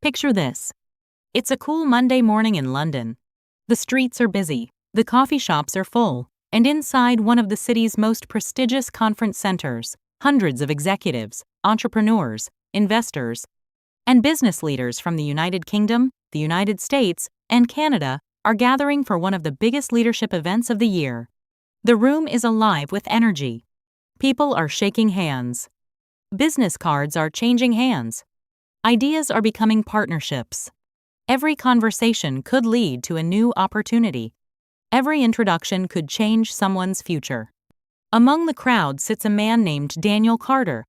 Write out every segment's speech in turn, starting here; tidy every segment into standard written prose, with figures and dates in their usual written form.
Picture this. It's a cool Monday morning in London. The streets are busy, the coffee shops are full, and inside one of the city's most prestigious conference centers, hundreds of executives, entrepreneurs, investors, and business leaders from the United Kingdom, the United States, and Canada are gathering for one of the biggest leadership events of the year. The room is alive with energy. People are shaking hands. Business cards are changing hands. Ideas are becoming partnerships. Every conversation could lead to a new opportunity. Every introduction could change someone's future. Among the crowd sits a man named Daniel Carter.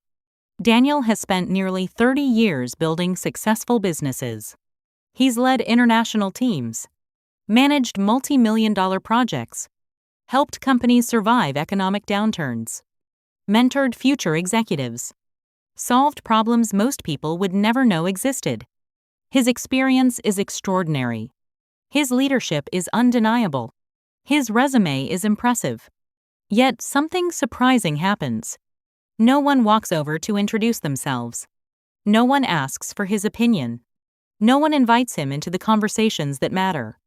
Daniel has spent nearly 30 years building successful businesses. He's led international teams, managed multi-million-dollar projects, helped companies survive economic downturns, mentored future executives, solved problems most people would never know existed. His experience is extraordinary. His leadership is undeniable. His resume is impressive. Yet something surprising happens. No one walks over to introduce themselves. No one asks for his opinion. No one invites him into the conversations that matter.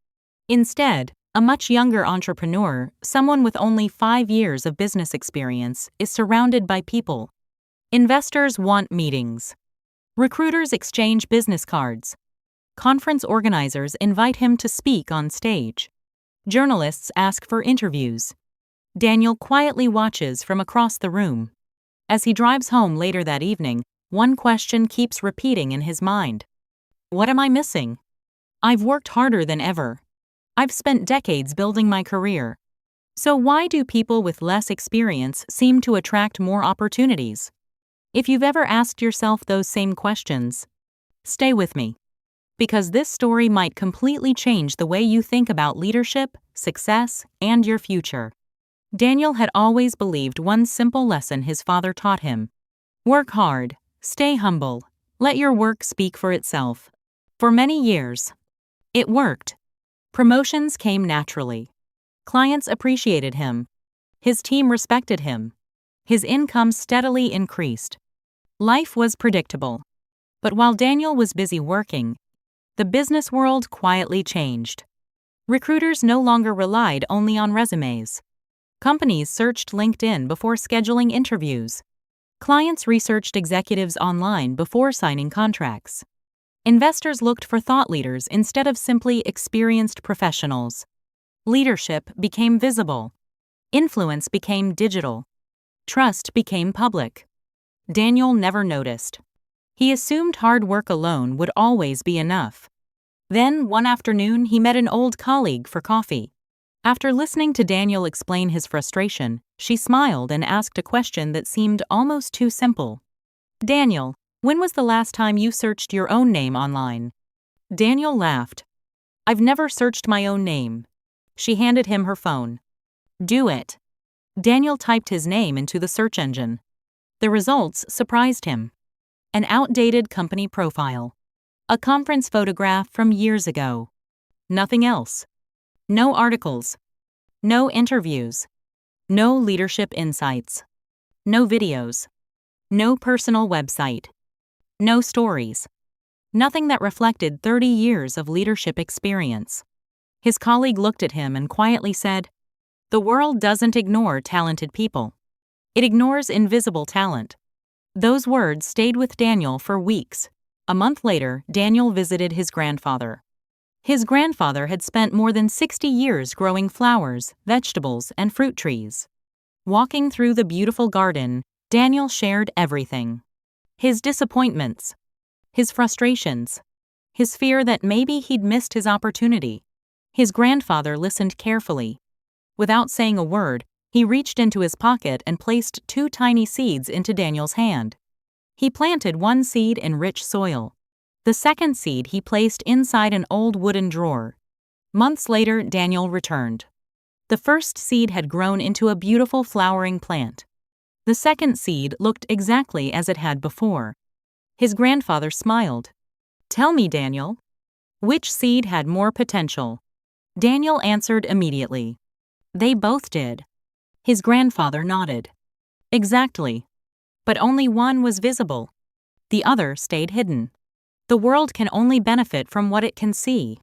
Instead, a much younger entrepreneur, someone with only 5 years of business experience, is surrounded by people. Investors want meetings. Recruiters exchange business cards. Conference organizers invite him to speak on stage. Journalists ask for interviews. Daniel quietly watches from across the room. As he drives home later that evening, one question keeps repeating in his mind. What am I missing? I've worked harder than ever. I've spent decades building my career. So why do people with less experience seem to attract more opportunities? If you've ever asked yourself those same questions, stay with me. Because this story might completely change the way you think about leadership, success, and your future. Daniel had always believed one simple lesson his father taught him. Work hard, stay humble, let your work speak for itself. For many years, it worked. Promotions came naturally. Clients appreciated him. His team respected him. His income steadily increased. Life was predictable. But while Daniel was busy working, the business world quietly changed. Recruiters no longer relied only on resumes. Companies searched LinkedIn before scheduling interviews. Clients researched executives online before signing contracts. Investors looked for thought leaders instead of simply experienced professionals. Leadership became visible. Influence became digital. Trust became public. Daniel never noticed. He assumed hard work alone would always be enough. Then, one afternoon, he met an old colleague for coffee. After listening to Daniel explain his frustration, she smiled and asked a question that seemed almost too simple. Daniel, when was the last time you searched your own name online? Daniel laughed. I've never searched my own name. She handed him her phone. Do it. Daniel typed his name into the search engine. The results surprised him. An outdated company profile. A conference photograph from years ago. Nothing else. No articles. No interviews. No leadership insights. No videos. No personal website. No stories. Nothing that reflected 30 years of leadership experience. His colleague looked at him and quietly said, "The world doesn't ignore talented people. It ignores invisible talent." Those words stayed with Daniel for weeks. A month later, Daniel visited his grandfather. His grandfather had spent more than 60 years growing flowers, vegetables, and fruit trees. Walking through the beautiful garden, Daniel shared everything. His disappointments, his frustrations, his fear that maybe he'd missed his opportunity. His grandfather listened carefully. Without saying a word, he reached into his pocket and placed 2 tiny seeds into Daniel's hand. He planted one seed in rich soil. The second seed he placed inside an old wooden drawer. Months later, Daniel returned. The first seed had grown into a beautiful flowering plant. The second seed looked exactly as it had before. His grandfather smiled. "Tell me, Daniel, which seed had more potential?" Daniel answered immediately. "They both did." His grandfather nodded. "Exactly. But only one was visible. The other stayed hidden." The world can only benefit from what it can see.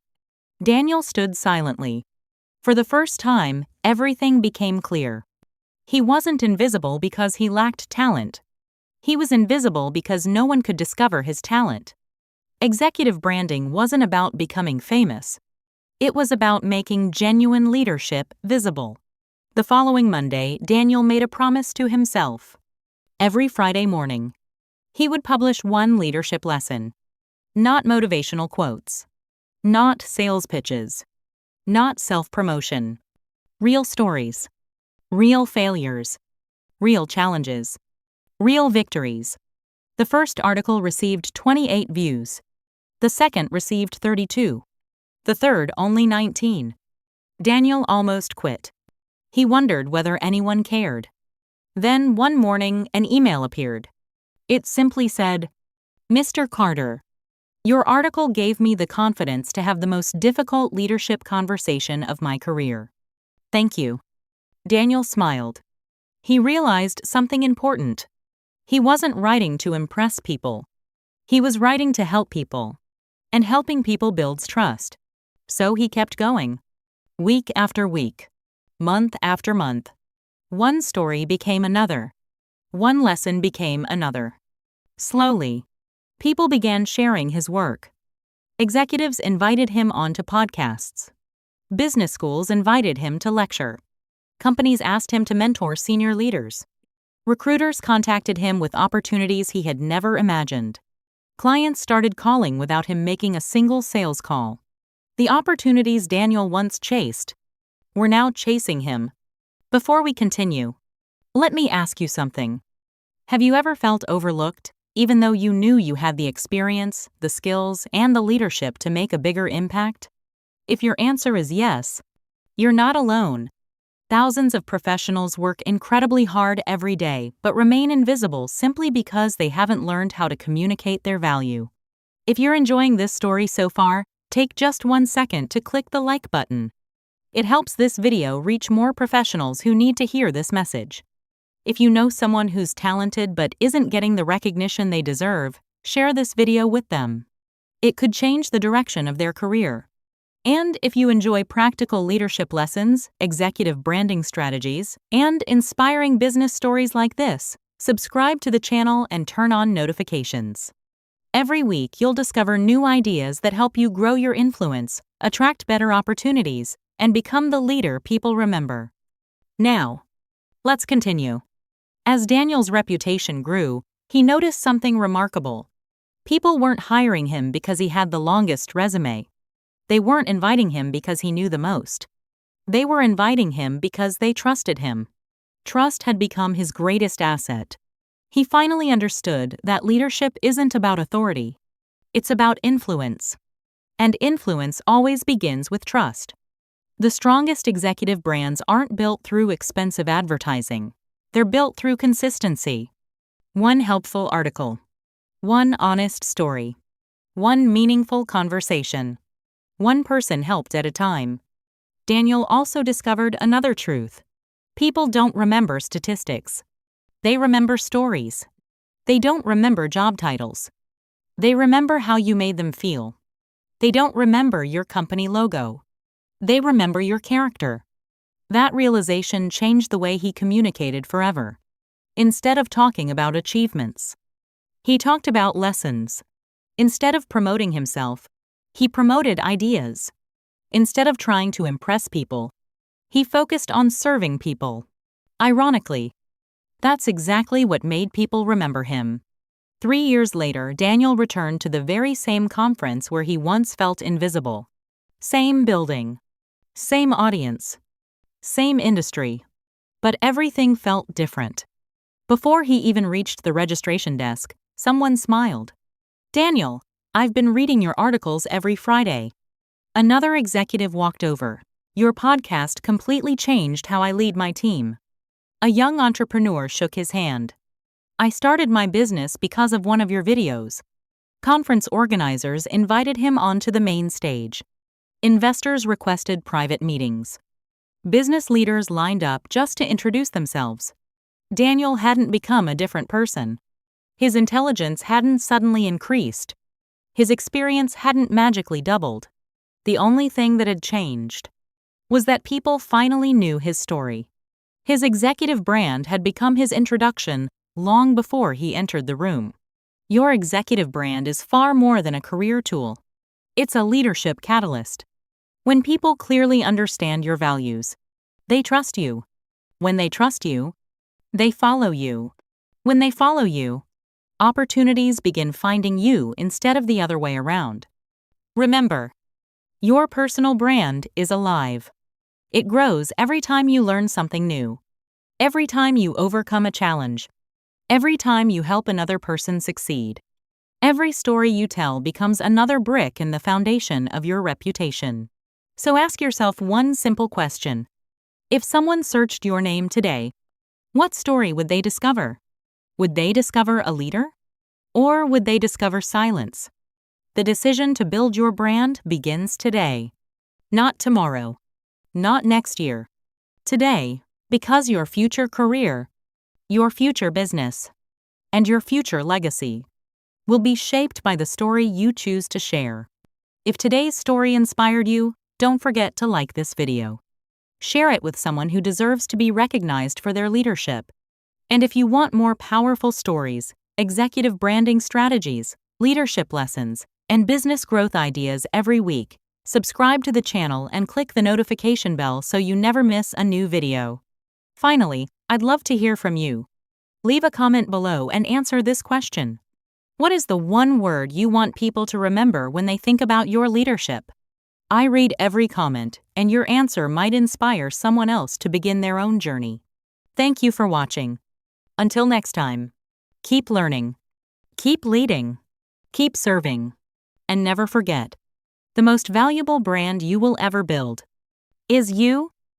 Daniel stood silently. For the first time, everything became clear. He wasn't invisible because he lacked talent. He was invisible because no one could discover his talent. Executive branding wasn't about becoming famous. It was about making genuine leadership visible. The following Monday, Daniel made a promise to himself. Every Friday morning, he would publish one leadership lesson. Not motivational quotes. Not sales pitches. Not self-promotion. Real stories. Real failures. Real challenges. Real victories. The first article received 28 views. The second received 32. The third only 19. Daniel almost quit. He wondered whether anyone cared. Then one morning, an email appeared. It simply said, "Mr. Carter, your article gave me the confidence to have the most difficult leadership conversation of my career. Thank you." Daniel smiled. He realized something important. He wasn't writing to impress people. He was writing to help people. And helping people builds trust. So he kept going. Week after week. Month after month. One story became another. One lesson became another. Slowly, people began sharing his work. Executives invited him onto podcasts. Business schools invited him to lecture. Companies asked him to mentor senior leaders. Recruiters contacted him with opportunities he had never imagined. Clients started calling without him making a single sales call. The opportunities Daniel once chased were now chasing him. Before we continue, let me ask you something. Have you ever felt overlooked, even though you knew you had the experience, the skills, and the leadership to make a bigger impact? If your answer is yes, you're not alone. Thousands of professionals work incredibly hard every day but remain invisible simply because they haven't learned how to communicate their value. If you're enjoying this story so far, take just 1 second to click the like button. It helps this video reach more professionals who need to hear this message. If you know someone who's talented but isn't getting the recognition they deserve, share this video with them. It could change the direction of their career. And if you enjoy practical leadership lessons, executive branding strategies, and inspiring business stories like this, subscribe to the channel and turn on notifications. Every week, you'll discover new ideas that help you grow your influence, attract better opportunities, and become the leader people remember. Now, let's continue. As Daniel's reputation grew, he noticed something remarkable. People weren't hiring him because he had the longest resume. They weren't inviting him because he knew the most. They were inviting him because they trusted him. Trust had become his greatest asset. He finally understood that leadership isn't about authority. It's about influence. And influence always begins with trust. The strongest executive brands aren't built through expensive advertising. They're built through consistency. One helpful article. One honest story. One meaningful conversation. One person helped at a time. Daniel also discovered another truth. People don't remember statistics. They remember stories. They don't remember job titles. They remember how you made them feel. They don't remember your company logo. They remember your character. That realization changed the way he communicated forever. Instead of talking about achievements, he talked about lessons. Instead of promoting himself, he promoted ideas. Instead of trying to impress people, he focused on serving people. Ironically, that's exactly what made people remember him. 3 years later, Daniel returned to the very same conference where he once felt invisible. Same building. Same audience. Same industry. But everything felt different. Before he even reached the registration desk, someone smiled. "Daniel, I've been reading your articles every Friday." Another executive walked over. "Your podcast completely changed how I lead my team." A young entrepreneur shook his hand. "I started my business because of one of your videos." Conference organizers invited him onto the main stage. Investors requested private meetings. Business leaders lined up just to introduce themselves. Daniel hadn't become a different person. His intelligence hadn't suddenly increased. His experience hadn't magically doubled. The only thing that had changed was that people finally knew his story. His executive brand had become his introduction long before he entered the room. Your executive brand is far more than a career tool. It's a leadership catalyst. When people clearly understand your values, they trust you. When they trust you, they follow you. When they follow you, opportunities begin finding you instead of the other way around. Remember, your personal brand is alive. It grows every time you learn something new, every time you overcome a challenge, every time you help another person succeed. Every story you tell becomes another brick in the foundation of your reputation. So ask yourself one simple question. If someone searched your name today, what story would they discover? Would they discover a leader? Or would they discover silence? The decision to build your brand begins today. Not tomorrow. Not next year. Today, because your future career, your future business, and your future legacy will be shaped by the story you choose to share. If today's story inspired you, don't forget to like this video. Share it with someone who deserves to be recognized for their leadership. And if you want more powerful stories, executive branding strategies, leadership lessons, and business growth ideas every week, subscribe to the channel and click the notification bell so you never miss a new video. Finally, I'd love to hear from you. Leave a comment below and answer this question. What is the one word you want people to remember when they think about your leadership? I read every comment, and your answer might inspire someone else to begin their own journey. Thank you for watching. Until next time, keep learning, keep leading, keep serving, and never forget, the most valuable brand you will ever build is you.